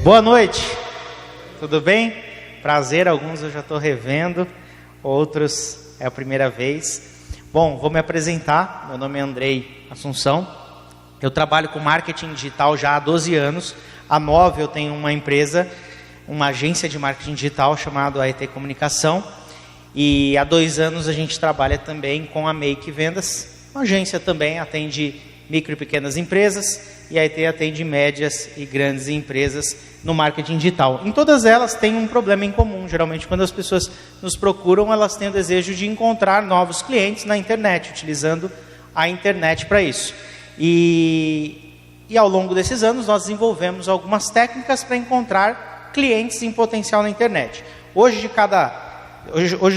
Boa noite, tudo bem? Prazer, alguns eu já estou revendo, outros é a primeira vez. Bom, vou me apresentar, meu nome é Andrei Assunção, eu trabalho com marketing digital já há 12 anos, há 9 eu tenho uma empresa, uma agência de marketing digital chamada AET Comunicação, e há 2 anos a gente trabalha também com a Make Vendas, uma agência também atende micro e pequenas empresas, e a AET atende médias e grandes empresas no marketing digital. Em todas elas tem um problema em comum. Geralmente quando as pessoas nos procuram, elas têm o desejo de encontrar novos clientes na internet, utilizando a internet para isso. E ao longo desses anos nós desenvolvemos algumas técnicas para encontrar clientes em potencial na internet. Hoje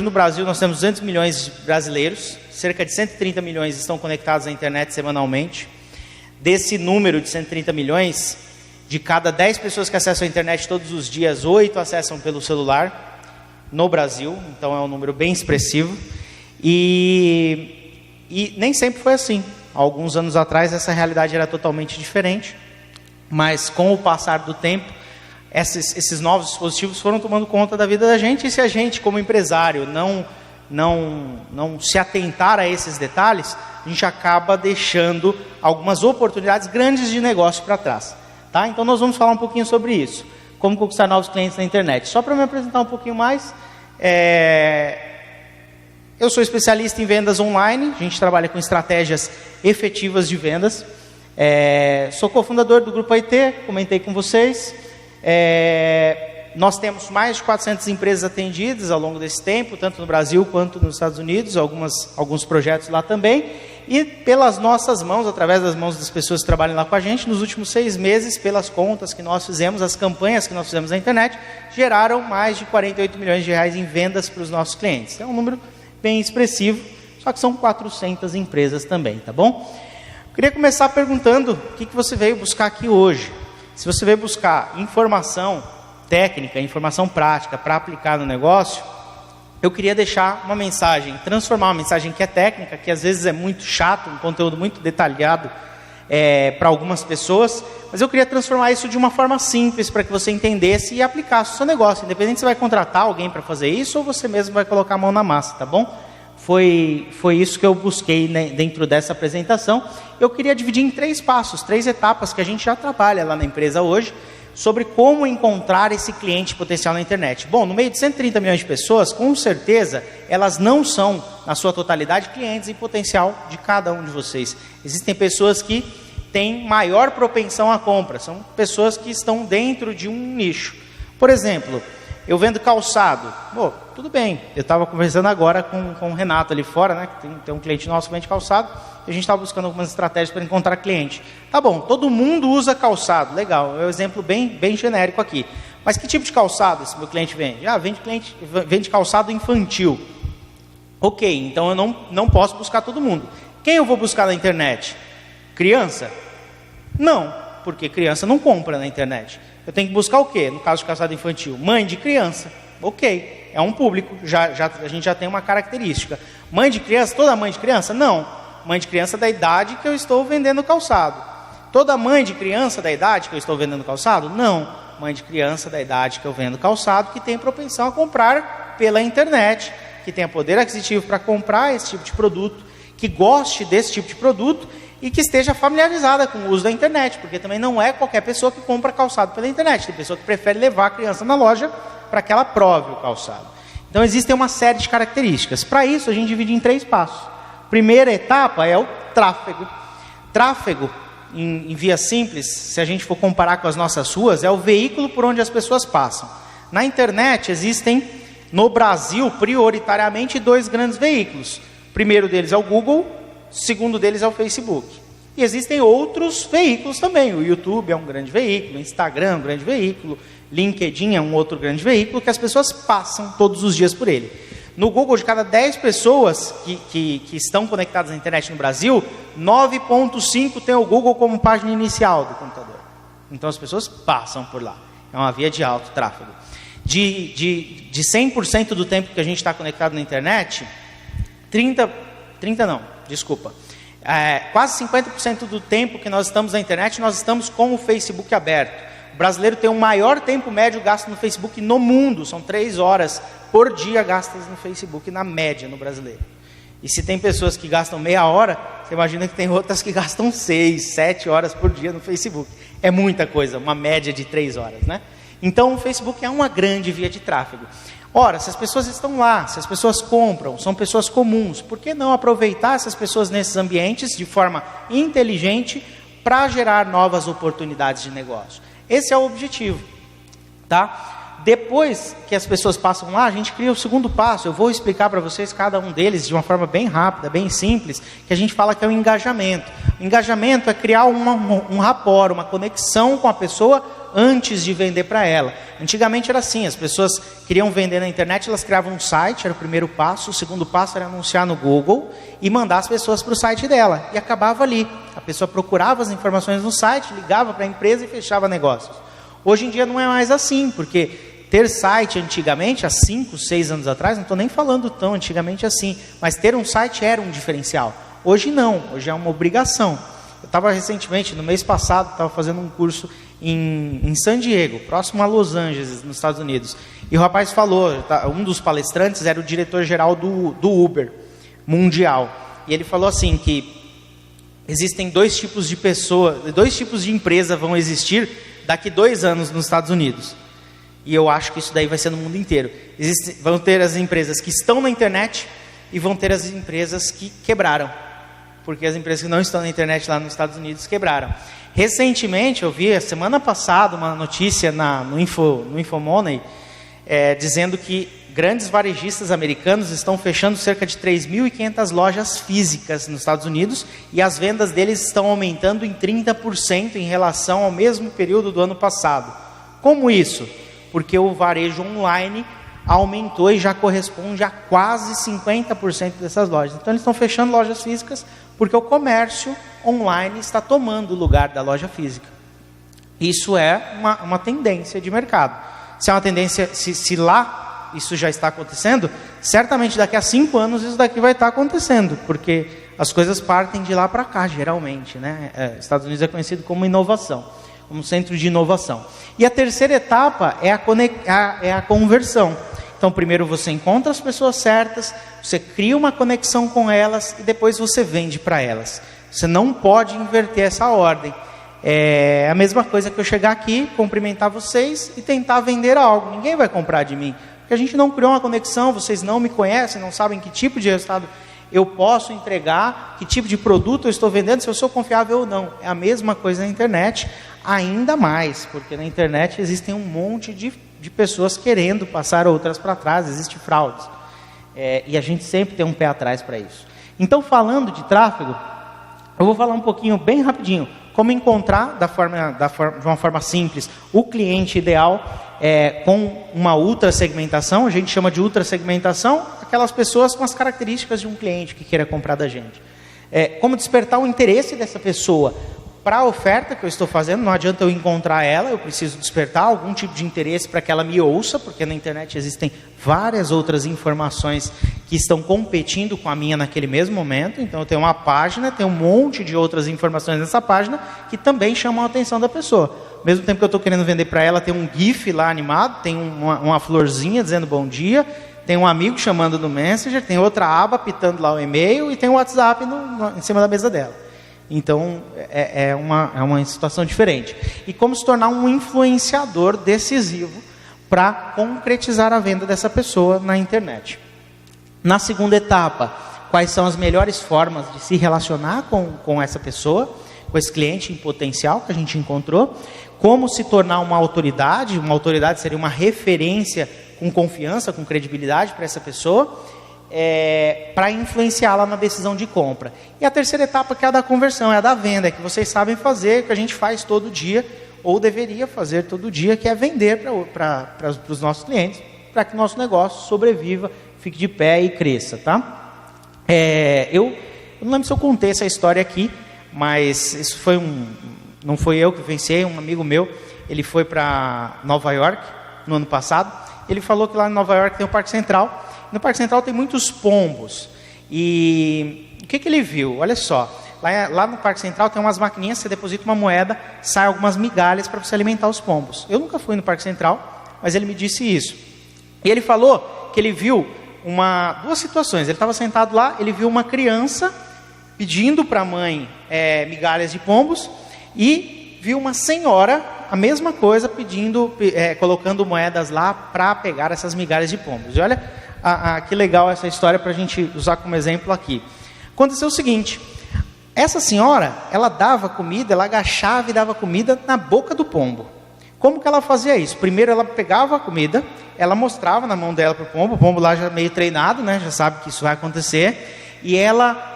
no Brasil nós temos 200 milhões de brasileiros, cerca de 130 milhões estão conectados à internet semanalmente. Desse número de 130 milhões, de cada 10 pessoas que acessam a internet todos os dias, 8 acessam pelo celular no Brasil, então é um número bem expressivo. E nem sempre foi assim. Há alguns anos atrás essa realidade era totalmente diferente, mas com o passar do tempo, esses novos dispositivos foram tomando conta da vida da gente, e se a gente, como empresário, não se atentar a esses detalhes, a gente acaba deixando algumas oportunidades grandes de negócio para trás. Tá? Então nós vamos falar um pouquinho sobre isso, como conquistar novos clientes na internet. Só para me apresentar um pouquinho mais, eu sou especialista em vendas online, a gente trabalha com estratégias efetivas de vendas. Sou cofundador do Grupo AET, comentei com vocês. Nós temos mais de 400 empresas atendidas ao longo desse tempo, tanto no Brasil quanto nos Estados Unidos, alguns projetos lá também. E pelas nossas mãos, através das mãos das pessoas que trabalham lá com a gente, nos últimos 6 meses, pelas contas que nós fizemos, as campanhas que nós fizemos na internet, geraram mais de 48 milhões de reais em vendas para os nossos clientes. É um número bem expressivo, só que são 400 empresas também, tá bom? Eu queria começar perguntando o que você veio buscar aqui hoje. Se você veio buscar informação técnica, informação prática para aplicar no negócio, eu queria deixar uma mensagem, transformar uma mensagem que é técnica, que às vezes é muito chato, um conteúdo muito detalhado para algumas pessoas, mas eu queria transformar isso de uma forma simples para que você entendesse e aplicasse no seu negócio, independente se você vai contratar alguém para fazer isso ou você mesmo vai colocar a mão na massa, tá bom? Foi isso que eu busquei, né, dentro dessa apresentação. Eu queria dividir em 3 passos, 3 etapas que a gente já trabalha lá na empresa hoje, sobre como encontrar esse cliente potencial na internet. Bom, no meio de 130 milhões de pessoas, com certeza, elas não são, na sua totalidade, clientes em potencial de cada um de vocês. Existem pessoas que têm maior propensão à compra, são pessoas que estão dentro de um nicho. Por exemplo, eu vendo calçado. Bom, tudo bem, eu estava conversando agora com o Renato ali fora, né, que tem um cliente nosso que vende calçado, e a gente estava buscando algumas estratégias para encontrar cliente. Tá bom, todo mundo usa calçado, legal, é um exemplo bem genérico aqui. Mas que tipo de calçado esse meu cliente vende? Vende calçado infantil. Ok, então eu não posso buscar todo mundo. Quem eu vou buscar na internet? Criança? Não, porque criança não compra na internet. Eu tenho que buscar o quê? No caso de calçado infantil, mãe de criança. Ok, é um público, a gente já tem uma característica. Mãe de criança, toda mãe de criança? Não. Mãe de criança da idade que eu estou vendendo calçado. Toda mãe de criança da idade que eu estou vendendo calçado? Não. Mãe de criança da idade que eu vendo calçado, que tem propensão a comprar pela internet, que tenha poder aquisitivo para comprar esse tipo de produto, que goste desse tipo de produto e que esteja familiarizada com o uso da internet, porque também não é qualquer pessoa que compra calçado pela internet. Tem pessoa que prefere levar a criança na loja para que ela prove o calçado. Então existem uma série de características. Para isso a gente divide em 3 passos. Primeira etapa é o tráfego. Tráfego, em via simples, se a gente for comparar com as nossas ruas, é o veículo por onde as pessoas passam. Na internet existem, no Brasil, prioritariamente 2 grandes veículos. O primeiro deles é o Google, o segundo deles é o Facebook. E existem outros veículos também. O YouTube é um grande veículo, o Instagram é um grande veículo, LinkedIn é um outro grande veículo, que as pessoas passam todos os dias por ele. No Google, de cada 10 pessoas que estão conectadas à internet no Brasil, 9,5 tem o Google como página inicial do computador. Então as pessoas passam por lá. É uma via de alto tráfego. De 100% do tempo que a gente está conectado na internet, quase 50% do tempo que nós estamos na internet, nós estamos com o Facebook aberto. O brasileiro tem o maior tempo médio gasto no Facebook no mundo. São 3 horas por dia gastas no Facebook, na média, no brasileiro. E se tem pessoas que gastam meia hora, você imagina que tem outras que gastam 6, 7 horas por dia no Facebook. É muita coisa, uma média de 3 horas, né? Então o Facebook é uma grande via de tráfego. Ora, se as pessoas estão lá, se as pessoas compram, são pessoas comuns, por que não aproveitar essas pessoas nesses ambientes de forma inteligente para gerar novas oportunidades de negócio? Esse é o objetivo, tá? Depois que as pessoas passam lá, a gente cria o segundo passo. Eu vou explicar para vocês cada um deles de uma forma bem rápida, bem simples, que a gente fala que é o engajamento. O engajamento é criar um rapport, uma conexão com a pessoa antes de vender para ela. Antigamente era assim, as pessoas queriam vender na internet, elas criavam um site, era o primeiro passo. O segundo passo era anunciar no Google e mandar as pessoas para o site dela. E acabava ali. A pessoa procurava as informações no site, ligava para a empresa e fechava negócios. Hoje em dia não é mais assim, porque ter site antigamente, há 5, 6 anos atrás, não estou nem falando tão antigamente assim, mas ter um site era um diferencial. Hoje não, hoje é uma obrigação. Eu estava recentemente, no mês passado, estava fazendo um curso em San Diego, próximo a Los Angeles, nos Estados Unidos. E o rapaz falou, um dos palestrantes era o diretor-geral do Uber mundial. E ele falou assim que existem 2 tipos de pessoas, 2 tipos de empresa vão existir daqui 2 anos nos Estados Unidos. E eu acho que isso daí vai ser no mundo inteiro. Vão ter as empresas que estão na internet e vão ter as empresas que quebraram. Porque as empresas que não estão na internet lá nos Estados Unidos quebraram. Recentemente, eu vi, a semana passada, uma notícia no Infomoney, dizendo que grandes varejistas americanos estão fechando cerca de 3.500 lojas físicas nos Estados Unidos e as vendas deles estão aumentando em 30% em relação ao mesmo período do ano passado. Como isso? Porque o varejo online aumentou e já corresponde a quase 50% dessas lojas. Então eles estão fechando lojas físicas porque o comércio online está tomando o lugar da loja física. Isso é uma tendência de mercado. Se é uma tendência, se lá isso já está acontecendo, certamente daqui a 5 anos isso daqui vai estar acontecendo, porque as coisas partem de lá para cá, geralmente, né? Estados Unidos é conhecido como inovação, como centro de inovação. E a terceira etapa é a conversão. Então, primeiro você encontra as pessoas certas, você cria uma conexão com elas e depois você vende para elas. Você não pode inverter essa ordem. É a mesma coisa que eu chegar aqui, cumprimentar vocês e tentar vender algo. Ninguém vai comprar de mim, porque a gente não criou uma conexão, vocês não me conhecem, não sabem que tipo de resultado eu posso entregar, que tipo de produto eu estou vendendo, se eu sou confiável ou não. É a mesma coisa na internet, ainda mais, porque na internet existem um monte de pessoas querendo passar outras para trás, existem fraudes. E a gente sempre tem um pé atrás para isso. Então, falando de tráfego, eu vou falar um pouquinho, bem rapidinho, como encontrar, de uma forma simples, o cliente ideal com uma ultra segmentação. A gente chama de ultra segmentação aquelas pessoas com as características de um cliente que queira comprar da gente. Como despertar o interesse dessa pessoa para a oferta que eu estou fazendo. Não adianta eu encontrar ela, eu preciso despertar algum tipo de interesse para que ela me ouça, porque na internet existem várias outras informações que estão competindo com a minha naquele mesmo momento. Então eu tenho uma página, tem um monte de outras informações nessa página que também chamam a atenção da pessoa. Ao mesmo tempo que eu estou querendo vender para ela, tem um GIF lá animado, tem uma florzinha dizendo bom dia, tem um amigo chamando no Messenger, tem outra aba pitando lá o e-mail e tem o WhatsApp em cima da mesa dela. Então, é uma situação diferente. E como se tornar um influenciador decisivo para concretizar a venda dessa pessoa na internet. Na segunda etapa, quais são as melhores formas de se relacionar com essa pessoa, com esse cliente em potencial que a gente encontrou, como se tornar uma autoridade seria uma referência com confiança, com credibilidade para essa pessoa, para influenciá-la na decisão de compra. E a terceira etapa, que é a da conversão, é a da venda, que vocês sabem fazer, que a gente faz todo dia, ou deveria fazer todo dia, que é vender para os nossos clientes, para que o nosso negócio sobreviva, fique de pé e cresça, tá? Eu não lembro se eu contei essa história aqui, mas isso não foi eu que venci, um amigo meu, ele foi para Nova York no ano passado. Ele falou que lá em Nova York tem o Parque Central. No Parque Central tem muitos pombos. E o que ele viu? Olha só, lá no Parque Central tem umas maquininhas, você deposita uma moeda, sai algumas migalhas para você alimentar os pombos. Eu nunca fui no Parque Central, mas ele me disse isso. E ele falou que ele viu duas situações. Ele estava sentado lá, ele viu uma criança pedindo para a mãe migalhas de pombos, e viu uma senhora, a mesma coisa, colocando moedas lá para pegar essas migalhas de pombos. E olha que legal essa história para a gente usar como exemplo aqui. Aconteceu o seguinte: essa senhora, ela dava comida, ela agachava e dava comida na boca do pombo. Como que ela fazia isso? Primeiro ela pegava a comida, ela mostrava na mão dela para o pombo lá já meio treinado, né, já sabe que isso vai acontecer, e ela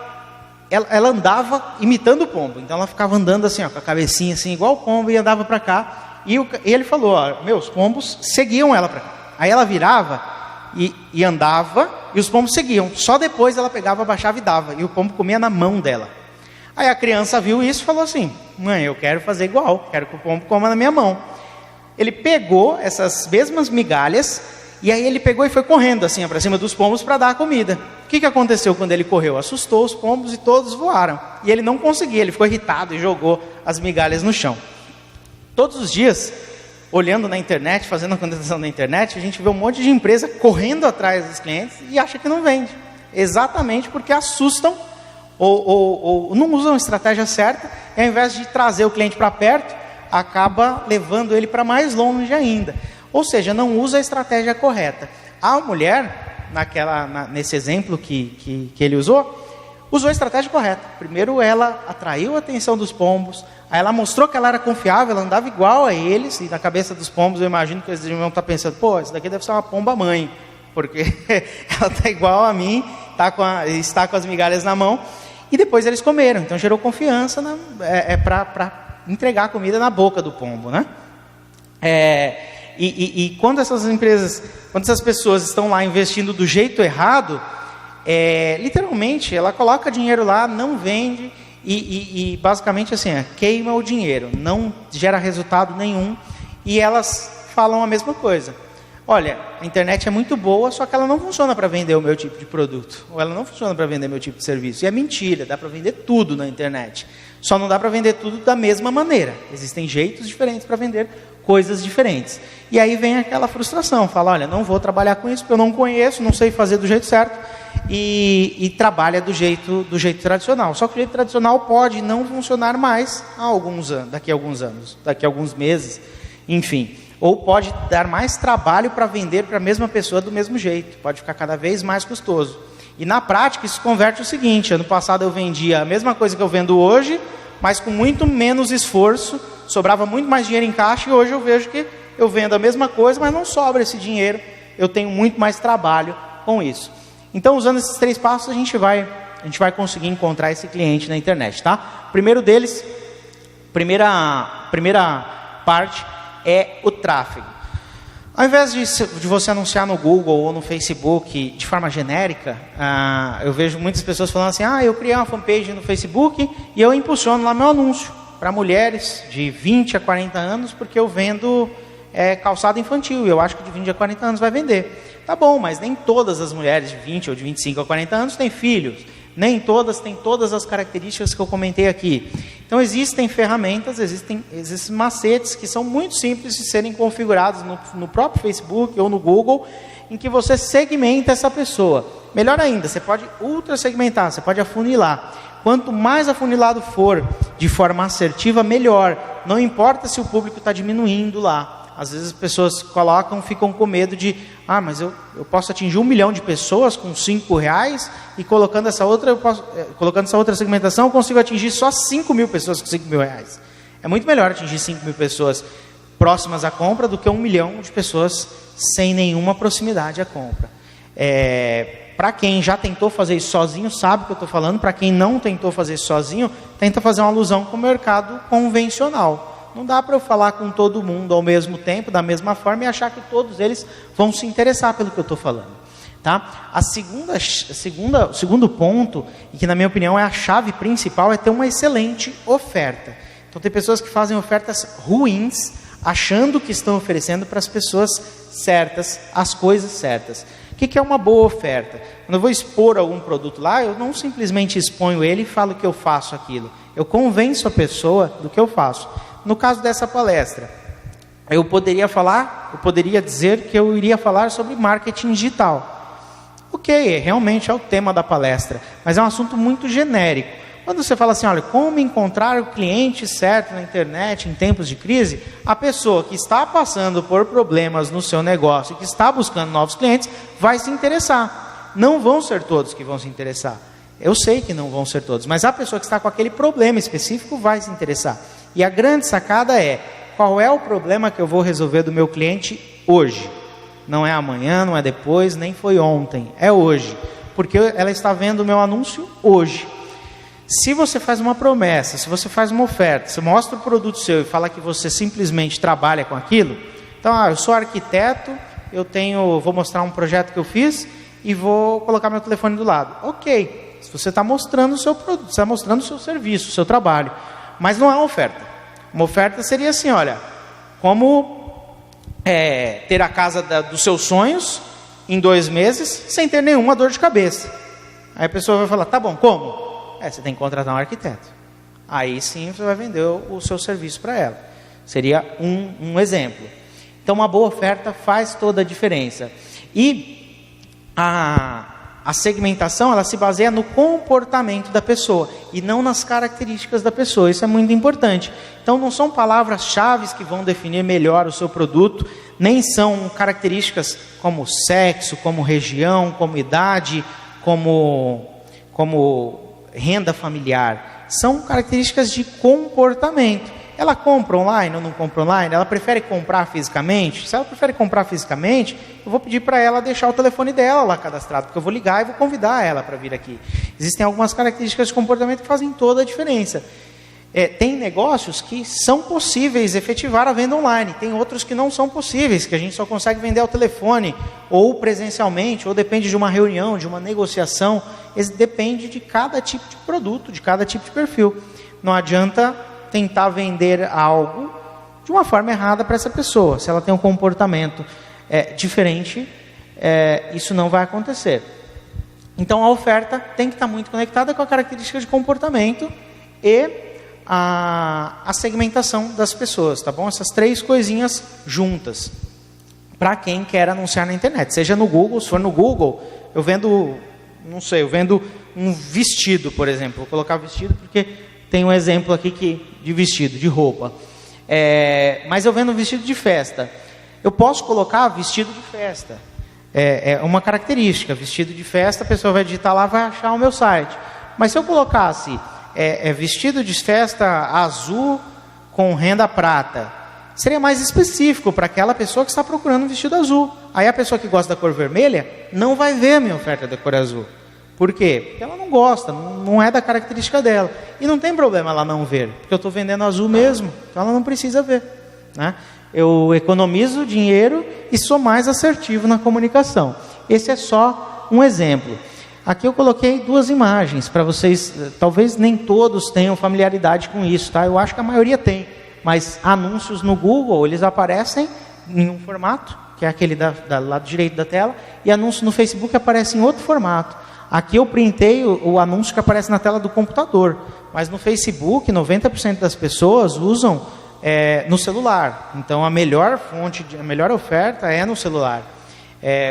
andava imitando o pombo. Então ela ficava andando assim, ó, com a cabecinha assim, igual o pombo, e andava para cá, e ele falou, ó, meus pombos seguiam ela para cá. Aí ela virava e andava, e os pombos seguiam. Só depois ela pegava, abaixava e dava, e o pombo comia na mão dela. Aí a criança viu isso e falou assim: mãe, eu quero fazer igual, quero que o pombo coma na minha mão. Ele pegou essas mesmas migalhas, e aí ele pegou e foi correndo assim para cima dos pombos para dar a comida. O que aconteceu quando ele correu? Assustou os pombos e todos voaram. E ele não conseguia, ele ficou irritado e jogou as migalhas no chão. Todos os dias, olhando na internet, fazendo a contestação na internet, a gente vê um monte de empresa correndo atrás dos clientes e acha que não vende. Exatamente porque assustam ou não usam a estratégia certa, e ao invés de trazer o cliente para perto, acaba levando ele para mais longe ainda. Ou seja, não usa a estratégia correta. A mulher, nesse exemplo que ele usou a estratégia correta. Primeiro ela atraiu a atenção dos pombos, aí ela mostrou que ela era confiável, ela andava igual a eles, e na cabeça dos pombos eu imagino que eles deviam estar pensando, pô, isso daqui deve ser uma pomba mãe, porque ela está igual a mim, está com as migalhas na mão. E depois eles comeram, então gerou confiança para entregar a comida na boca do pombo, né? E quando essas pessoas estão lá investindo do jeito errado, literalmente ela coloca dinheiro lá, não vende e basicamente assim, queima o dinheiro, não gera resultado nenhum, e elas falam a mesma coisa. Olha, a internet é muito boa, só que ela não funciona para vender o meu tipo de produto, ou ela não funciona para vender meu tipo de serviço. E é mentira, dá para vender tudo na internet. Só não dá para vender tudo da mesma maneira. Existem jeitos diferentes para vender coisas diferentes. E aí vem aquela frustração, fala, olha, não vou trabalhar com isso, porque eu não conheço, não sei fazer do jeito certo, e trabalha do jeito tradicional. Só que o jeito tradicional pode não funcionar mais daqui a alguns anos, daqui a alguns meses, enfim. Ou pode dar mais trabalho para vender para a mesma pessoa do mesmo jeito. Pode ficar cada vez mais custoso. E na prática isso converte o seguinte: ano passado eu vendia a mesma coisa que eu vendo hoje, mas com muito menos esforço, sobrava muito mais dinheiro em caixa, e hoje eu vejo que eu vendo a mesma coisa, mas não sobra esse dinheiro, eu tenho muito mais trabalho com isso. Então, usando esses 3 passos, a gente vai conseguir encontrar esse cliente na internet, tá? Primeiro deles, primeira parte, é o tráfego. Ao invés de você anunciar no Google ou no Facebook de forma genérica, eu vejo muitas pessoas falando assim, eu criei uma fanpage no Facebook e eu impulsiono lá meu anúncio para mulheres de 20 a 40 anos, porque eu vendo calçado infantil, e eu acho que de 20 a 40 anos vai vender. Tá bom, mas nem todas as mulheres de 20 ou de 25 a 40 anos têm filhos. Nem todas têm todas as características que eu comentei aqui. Então existem ferramentas, existem macetes que são muito simples de serem configurados no próprio Facebook ou no Google, em que você segmenta essa pessoa. Melhor ainda, você pode ultra segmentar, você pode afunilar. Quanto mais afunilado for de forma assertiva, melhor. Não importa se o público está diminuindo lá. Às vezes as pessoas ficam com medo de, mas eu posso atingir 1 milhão de pessoas com R$5, e colocando essa outra segmentação, eu consigo atingir só 5 mil pessoas com R$5.000. É muito melhor atingir 5 mil pessoas próximas à compra do que 1 milhão de pessoas sem nenhuma proximidade à compra. Para quem já tentou fazer isso sozinho, sabe o que eu estou falando. Para quem não tentou fazer isso sozinho, tenta fazer uma alusão com o mercado convencional. Não dá para eu falar com todo mundo ao mesmo tempo, da mesma forma, e achar que todos eles vão se interessar pelo que eu estou falando. Tá? O segundo ponto, e que na minha opinião é a chave principal, é ter uma excelente oferta. Então tem pessoas que fazem ofertas ruins, achando que estão oferecendo para as pessoas certas, as coisas certas. O que é uma boa oferta? Quando eu vou expor algum produto lá, eu não simplesmente exponho ele e falo que eu faço aquilo. Eu convenço a pessoa do que eu faço. No caso dessa palestra, eu poderia dizer que eu iria falar sobre marketing digital. Ok, realmente é o tema da palestra, mas é um assunto muito genérico. Quando você fala assim, olha, como encontrar o cliente certo na internet em tempos de crise, a pessoa que está passando por problemas no seu negócio, que está buscando novos clientes, vai se interessar. Não vão ser todos que vão se interessar. Eu sei que não vão ser todos, mas a pessoa que está com aquele problema específico vai se interessar. E a grande sacada é, qual é o problema que eu vou resolver do meu cliente hoje? Não é amanhã, não é depois, nem foi ontem, é hoje. Porque ela está vendo o meu anúncio hoje. Se você faz uma promessa, se você faz uma oferta, você mostra o produto seu e fala que você simplesmente trabalha com aquilo, então, eu sou arquiteto, vou mostrar um projeto que eu fiz e vou colocar meu telefone do lado. Ok, se você está mostrando o seu produto, você está mostrando o seu serviço, o seu trabalho, mas não é uma oferta. Uma oferta seria assim, olha, como ter a casa dos seus sonhos em 2 meses sem ter nenhuma dor de cabeça. Aí a pessoa vai falar, tá bom, como? Você tem que contratar um arquiteto. Aí sim você vai vender o seu serviço para ela. Seria um exemplo. Então uma boa oferta faz toda a diferença. E a segmentação, ela se baseia no comportamento da pessoa e não nas características da pessoa. Isso é muito importante. Então não são palavras-chave que vão definir melhor o seu produto, nem são características como sexo, como região, como idade, como renda familiar. São características de comportamento. Ela compra online ou não compra online? Ela prefere comprar fisicamente? Se ela prefere comprar fisicamente, eu vou pedir para ela deixar o telefone dela lá cadastrado, porque eu vou ligar e vou convidar ela para vir aqui. Existem algumas características de comportamento que fazem toda a diferença. Tem negócios que são possíveis efetivar a venda online, tem outros que não são possíveis, que a gente só consegue vender ao telefone, ou presencialmente, ou depende de uma reunião, de uma negociação. Depende de cada tipo de produto, de cada tipo de perfil. Não adianta tentar vender algo de uma forma errada para essa pessoa. Se ela tem um comportamento diferente, isso não vai acontecer. Então a oferta tem que estar muito conectada com a característica de comportamento e a segmentação das pessoas, tá bom? Essas 3 coisinhas juntas, para quem quer anunciar na internet, seja no Google. Se for no Google, eu vendo um vestido, por exemplo. Vou colocar vestido porque tem um exemplo aqui de vestido, de roupa. Mas eu vendo um vestido de festa. Eu posso colocar vestido de festa. É uma característica, vestido de festa, a pessoa vai digitar lá, vai achar o meu site. Mas se eu colocasse vestido de festa azul com renda prata, seria mais específico para aquela pessoa que está procurando um vestido azul. Aí a pessoa que gosta da cor vermelha não vai ver a minha oferta da cor azul. Por quê? Porque ela não gosta, não é da característica dela. E não tem problema ela não ver, porque eu estou vendendo azul mesmo, então ela não precisa ver, né? Eu economizo dinheiro e sou mais assertivo na comunicação. Esse é só um exemplo. Aqui eu coloquei 2 imagens para vocês, talvez nem todos tenham familiaridade com isso, tá? Eu acho que a maioria tem, mas anúncios no Google, eles aparecem em um formato, que é aquele do lado direito da tela, e anúncio no Facebook aparece em outro formato. Aqui eu printei o anúncio que aparece na tela do computador, mas no Facebook 90% das pessoas usam no celular. Então a melhor oferta é no celular.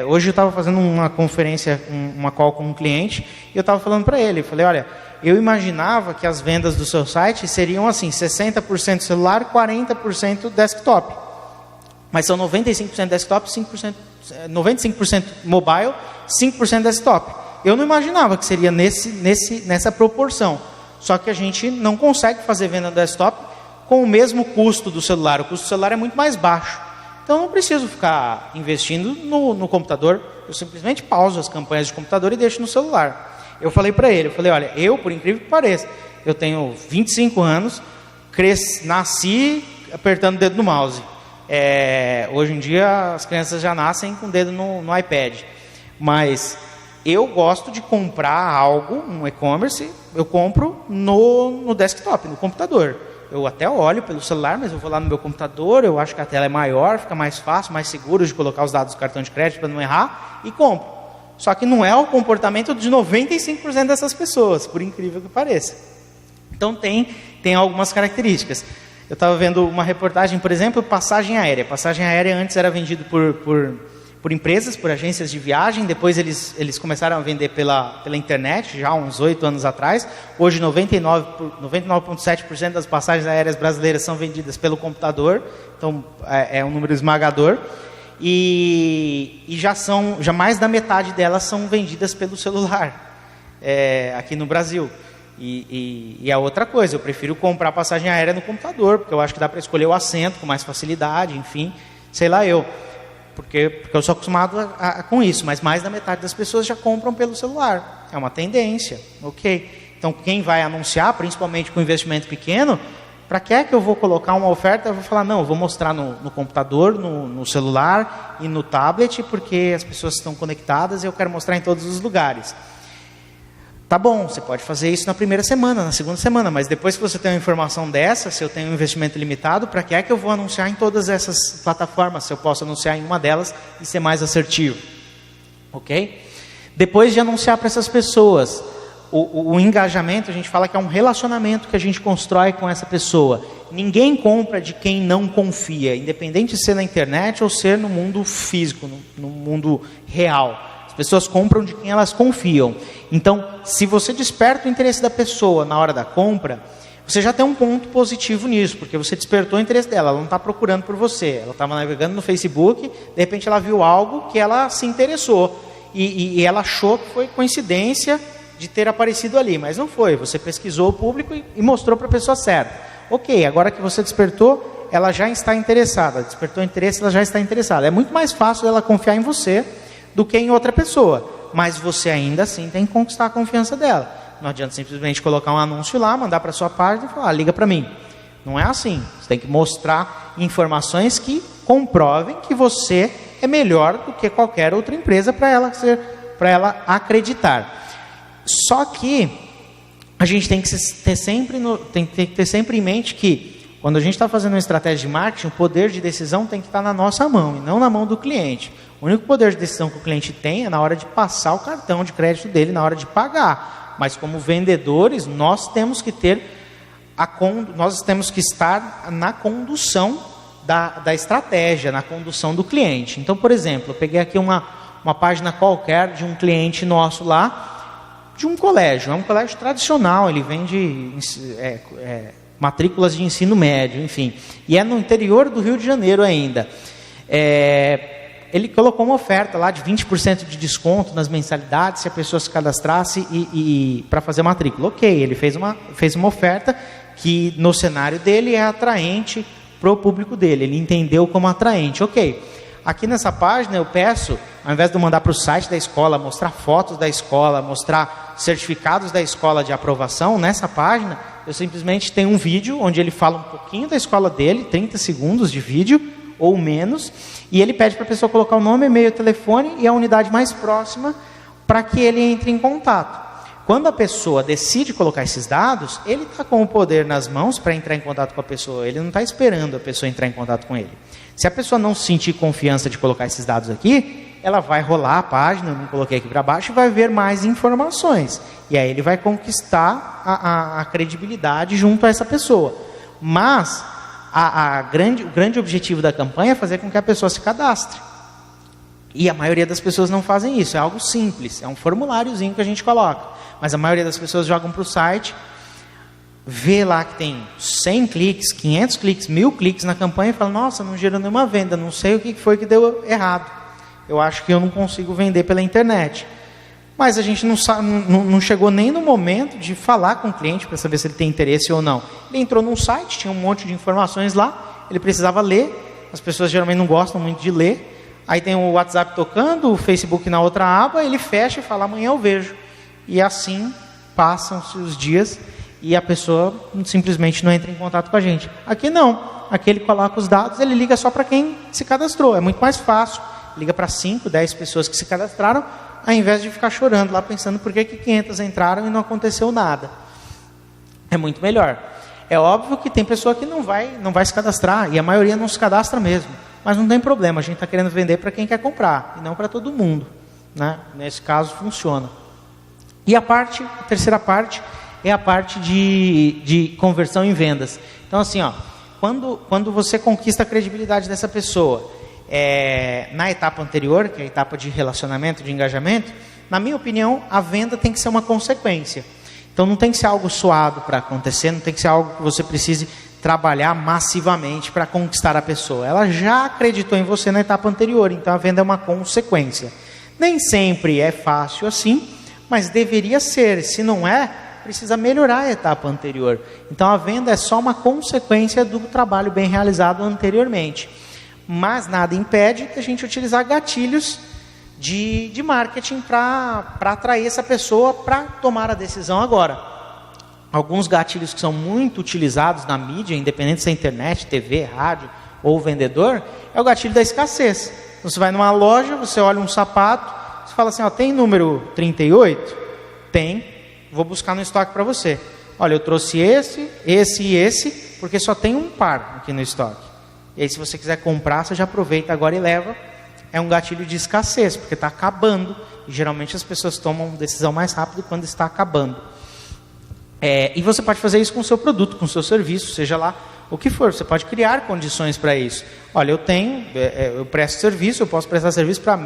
Hoje eu estava fazendo uma conferência, uma call com um cliente, e eu estava falando para ele, eu falei, olha, eu imaginava que as vendas do seu site seriam assim, 60% celular, 40% desktop. Mas são 95% desktop, 95% mobile, 5% desktop. Eu não imaginava que seria nessa proporção. Só que a gente não consegue fazer venda desktop com o mesmo custo do celular. O custo do celular é muito mais baixo. Então eu não preciso ficar investindo no computador. Eu simplesmente pauso as campanhas de computador e deixo no celular. Eu falei para ele, olha, por incrível que pareça, eu tenho 25 anos, nasci apertando o dedo no mouse. Hoje em dia as crianças já nascem com o dedo no iPad. Mas eu gosto de comprar algo, um e-commerce, eu compro no desktop, no computador. Eu até olho pelo celular, mas eu vou lá no meu computador, eu acho que a tela é maior, fica mais fácil, mais seguro de colocar os dados do cartão de crédito para não errar, e compro. Só que não é o comportamento de 95% dessas pessoas, por incrível que pareça. Então tem algumas características. Eu estava vendo uma reportagem, por exemplo, passagem aérea. Passagem aérea antes era vendido por empresas, por agências de viagem. Depois eles começaram a vender pela internet, já há uns 8 anos atrás. Hoje 99,7% das passagens aéreas brasileiras são vendidas pelo computador. Então é um número esmagador. E já mais da metade delas são vendidas pelo celular, aqui no Brasil. E a outra coisa, eu prefiro comprar passagem aérea no computador, porque eu acho que dá para escolher o assento com mais facilidade, enfim, sei lá eu. Porque eu sou acostumado com isso, mas mais da metade das pessoas já compram pelo celular. É uma tendência, ok? Então quem vai anunciar, principalmente com investimento pequeno, para que eu vou colocar uma oferta? Eu vou falar, não, eu vou mostrar no computador, no celular e no tablet, porque as pessoas estão conectadas e eu quero mostrar em todos os lugares. Tá bom, você pode fazer isso na primeira semana, na segunda semana, mas depois que você tem uma informação dessa, se eu tenho um investimento limitado, para que eu vou anunciar em todas essas plataformas, se eu posso anunciar em uma delas e ser mais assertivo? Ok? Depois de anunciar para essas pessoas, o engajamento, a gente fala que é um relacionamento que a gente constrói com essa pessoa. Ninguém compra de quem não confia, independente de ser na internet ou ser no mundo físico, no mundo real. As pessoas compram de quem elas confiam. Então, se você desperta o interesse da pessoa na hora da compra, você já tem um ponto positivo nisso, porque você despertou o interesse dela, ela não está procurando por você. Ela estava navegando no Facebook, de repente ela viu algo que ela se interessou. E ela achou que foi coincidência de ter aparecido ali, mas não foi. Você pesquisou o público e mostrou para a pessoa certa. Ok, agora que você despertou, ela já está interessada. Despertou interesse, ela já está interessada. É muito mais fácil ela confiar em você do que em outra pessoa. Mas você ainda assim tem que conquistar a confiança dela. Não adianta simplesmente colocar um anúncio lá, mandar para a sua página e falar, liga para mim. Não é assim. Você tem que mostrar informações que comprovem que você é melhor do que qualquer outra empresa para ela acreditar. Só que a gente tem que ter sempre em mente que quando a gente está fazendo uma estratégia de marketing, o poder de decisão tem que estar na nossa mão e não na mão do cliente. O único poder de decisão que o cliente tem é na hora de passar o cartão de crédito dele, na hora de pagar. Mas como vendedores, nós temos que estar na condução da estratégia, na condução do cliente. Então, por exemplo, eu peguei aqui uma página qualquer de um cliente nosso lá, de um colégio. É um colégio tradicional, ele vende matrículas de ensino médio, enfim. E é no interior do Rio de Janeiro ainda. Ele colocou uma oferta lá de 20% de desconto nas mensalidades se a pessoa se cadastrasse para fazer matrícula. Ok, ele fez uma oferta que no cenário dele é atraente para o público dele. Ele entendeu como atraente. Ok, aqui nessa página eu peço, ao invés de eu mandar para o site da escola, mostrar fotos da escola, mostrar certificados da escola de aprovação, nessa página eu simplesmente tenho um vídeo onde ele fala um pouquinho da escola dele, 30 segundos de vídeo ou menos, e ele pede para a pessoa colocar o nome, e-mail, telefone e a unidade mais próxima para que ele entre em contato. Quando a pessoa decide colocar esses dados, ele está com o poder nas mãos para entrar em contato com a pessoa, ele não está esperando a pessoa entrar em contato com ele. Se a pessoa não sentir confiança de colocar esses dados aqui, ela vai rolar a página, eu me coloquei aqui para baixo, e vai ver mais informações. E aí ele vai conquistar a credibilidade junto a essa pessoa. Mas o grande objetivo da campanha é fazer com que a pessoa se cadastre. E a maioria das pessoas não fazem isso, é algo simples, é um formuláriozinho que a gente coloca. Mas a maioria das pessoas jogam para o site, vê lá que tem 100 cliques, 500 cliques, 1000 cliques na campanha e fala, nossa, não gerou nenhuma venda, não sei o que foi que deu errado. Eu acho que eu não consigo vender pela internet. Mas a gente não chegou nem no momento de falar com o cliente para saber se ele tem interesse ou não. Ele entrou num site, tinha um monte de informações lá, ele precisava ler, as pessoas geralmente não gostam muito de ler, aí tem o WhatsApp tocando, o Facebook na outra aba, ele fecha e fala, amanhã eu vejo. E assim passam-se os dias e a pessoa simplesmente não entra em contato com a gente. Aqui não, aqui ele coloca os dados, ele liga só para quem se cadastrou, é muito mais fácil. Liga para 5, 10 pessoas que se cadastraram, ao invés de ficar chorando lá, pensando por que 500 entraram e não aconteceu nada. É muito melhor. É óbvio que tem pessoa que não vai se cadastrar, e a maioria não se cadastra mesmo. Mas não tem problema, a gente está querendo vender para quem quer comprar, e não para todo mundo. né? Nesse caso funciona. E a terceira parte é a parte de conversão em vendas. Então assim, quando você conquista a credibilidade dessa pessoa na etapa anterior, que é a etapa de relacionamento, de engajamento, na minha opinião, a venda tem que ser uma consequência. Então não tem que ser algo suado para acontecer, não tem que ser algo que você precise trabalhar massivamente para conquistar a pessoa. Ela já acreditou em você na etapa anterior, então a venda é uma consequência. Nem sempre é fácil assim, mas deveria ser. Se não é, precisa melhorar a etapa anterior. Então a venda é só uma consequência do trabalho bem realizado anteriormente. Mas nada impede de a gente utilizar gatilhos de marketing para atrair essa pessoa para tomar a decisão agora. Alguns gatilhos que são muito utilizados na mídia, independente se é internet, TV, rádio ou vendedor, é o gatilho da escassez. Então, você vai numa loja, você olha um sapato, você fala assim, tem número 38? Tem, vou buscar no estoque para você. Olha, eu trouxe esse e esse, porque só tem um par aqui no estoque. E aí, se você quiser comprar, você já aproveita agora e leva. É um gatilho de escassez, porque está acabando. E geralmente as pessoas tomam decisão mais rápido quando está acabando. E você pode fazer isso com o seu produto, com o seu serviço, seja lá o que for. Você pode criar condições para isso. Olha, eu presto serviço, eu posso prestar serviço para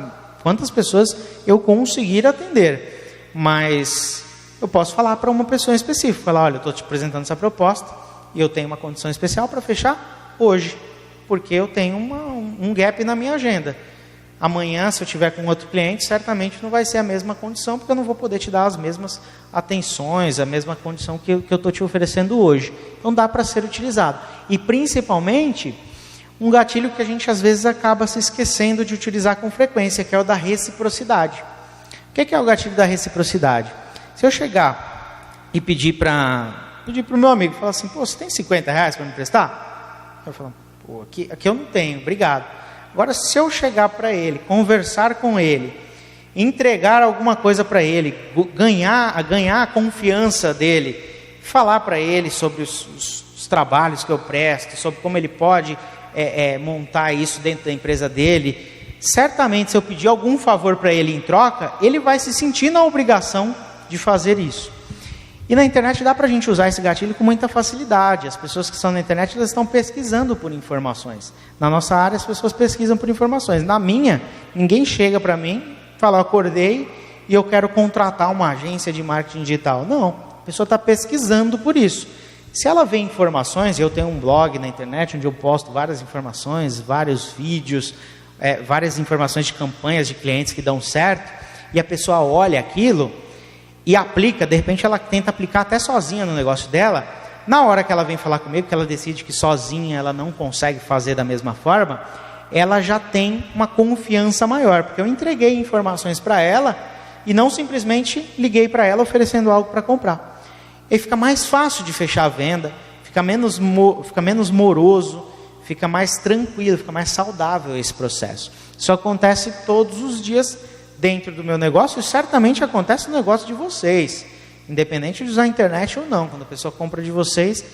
quantas pessoas eu conseguir atender. Mas eu posso falar para uma pessoa específica. Falar, olha, eu estou te apresentando essa proposta e eu tenho uma condição especial para fechar hoje. Porque eu tenho um gap na minha agenda. Amanhã, se eu tiver com outro cliente, certamente não vai ser a mesma condição, porque eu não vou poder te dar as mesmas atenções, a mesma condição que eu estou te oferecendo hoje. Então dá para ser utilizado. E principalmente, um gatilho que a gente às vezes acaba se esquecendo de utilizar com frequência, que é o da reciprocidade. O que é o gatilho da reciprocidade? Se eu chegar e pedir para o meu amigo, falar assim, você tem R$50 para me emprestar? Eu falo, aqui eu não tenho, obrigado. Agora, se eu chegar para ele, conversar com ele, entregar alguma coisa para ele, ganhar a confiança dele, falar para ele sobre os trabalhos que eu presto, sobre como ele pode montar isso dentro da empresa dele, certamente, se eu pedir algum favor para ele em troca, ele vai se sentir na obrigação de fazer isso. E na internet dá para a gente usar esse gatilho com muita facilidade. As pessoas que estão na internet, elas estão pesquisando por informações. Na nossa área, as pessoas pesquisam por informações. Na minha, ninguém chega para mim, fala, eu acordei e eu quero contratar uma agência de marketing digital. Não, a pessoa está pesquisando por isso. Se ela vê informações, eu tenho um blog na internet onde eu posto várias informações, vários vídeos, várias informações de campanhas de clientes que dão certo, e a pessoa olha aquilo e aplica, de repente ela tenta aplicar até sozinha no negócio dela. Na hora que ela vem falar comigo, que ela decide que sozinha ela não consegue fazer da mesma forma, ela já tem uma confiança maior, porque eu entreguei informações para ela e não simplesmente liguei para ela oferecendo algo para comprar. E fica mais fácil de fechar a venda, fica menos moroso, fica mais tranquilo, fica mais saudável esse processo. Isso acontece todos os dias dentro do meu negócio, e certamente acontece no negócio de vocês, independente de usar a internet ou não. Quando a pessoa compra de vocês,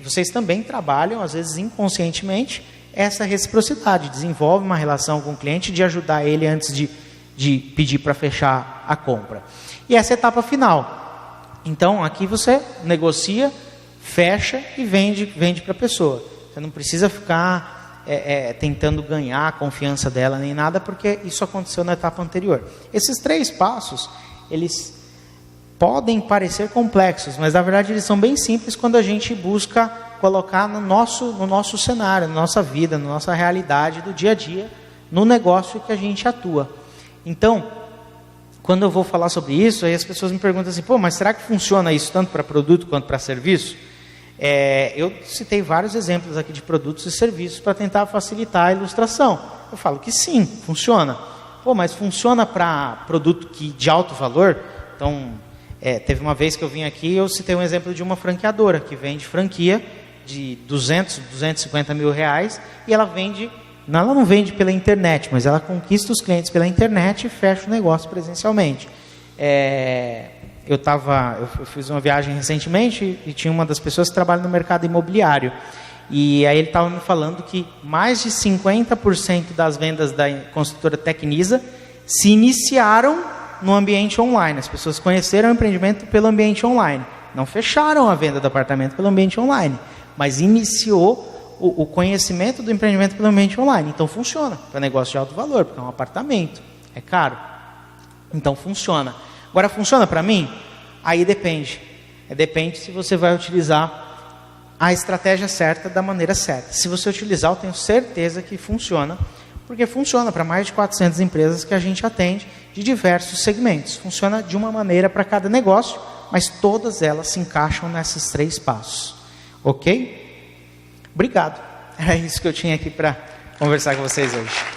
vocês também trabalham, às vezes inconscientemente, essa reciprocidade, desenvolve uma relação com o cliente de ajudar ele antes de pedir para fechar a compra. E essa é a etapa final. Então, aqui você negocia, fecha e vende para a pessoa. Você não precisa ficar tentando ganhar a confiança dela nem nada, porque isso aconteceu na etapa anterior. Esses 3 passos, eles podem parecer complexos, mas na verdade eles são bem simples quando a gente busca colocar no nosso cenário, na nossa vida, na nossa realidade do dia a dia, no negócio que a gente atua. Então, quando eu vou falar sobre isso, aí as pessoas me perguntam assim, mas será que funciona isso tanto para produto quanto para serviço? Eu citei vários exemplos aqui de produtos e serviços para tentar facilitar a ilustração. Eu falo que sim, funciona. Mas funciona para produto de alto valor? Então, teve uma vez que eu vim aqui, eu citei um exemplo de uma franqueadora que vende franquia de 250 mil reais, e ela não vende pela internet, mas ela conquista os clientes pela internet e fecha o negócio presencialmente. Eu fiz uma viagem recentemente e tinha uma das pessoas que trabalha no mercado imobiliário. E aí ele estava me falando que mais de 50% das vendas da construtora Tecnisa se iniciaram no ambiente online. As pessoas conheceram o empreendimento pelo ambiente online. Não fecharam a venda do apartamento pelo ambiente online, mas iniciou o conhecimento do empreendimento pelo ambiente online. Então funciona para negócio de alto valor, porque é um apartamento, é caro. Então funciona. Agora, funciona para mim? Aí depende. Depende se você vai utilizar a estratégia certa da maneira certa. Se você utilizar, eu tenho certeza que funciona, porque funciona para mais de 400 empresas que a gente atende de diversos segmentos. Funciona de uma maneira para cada negócio, mas todas elas se encaixam nesses 3 passos. Ok? Obrigado. Era isso que eu tinha aqui para conversar com vocês hoje.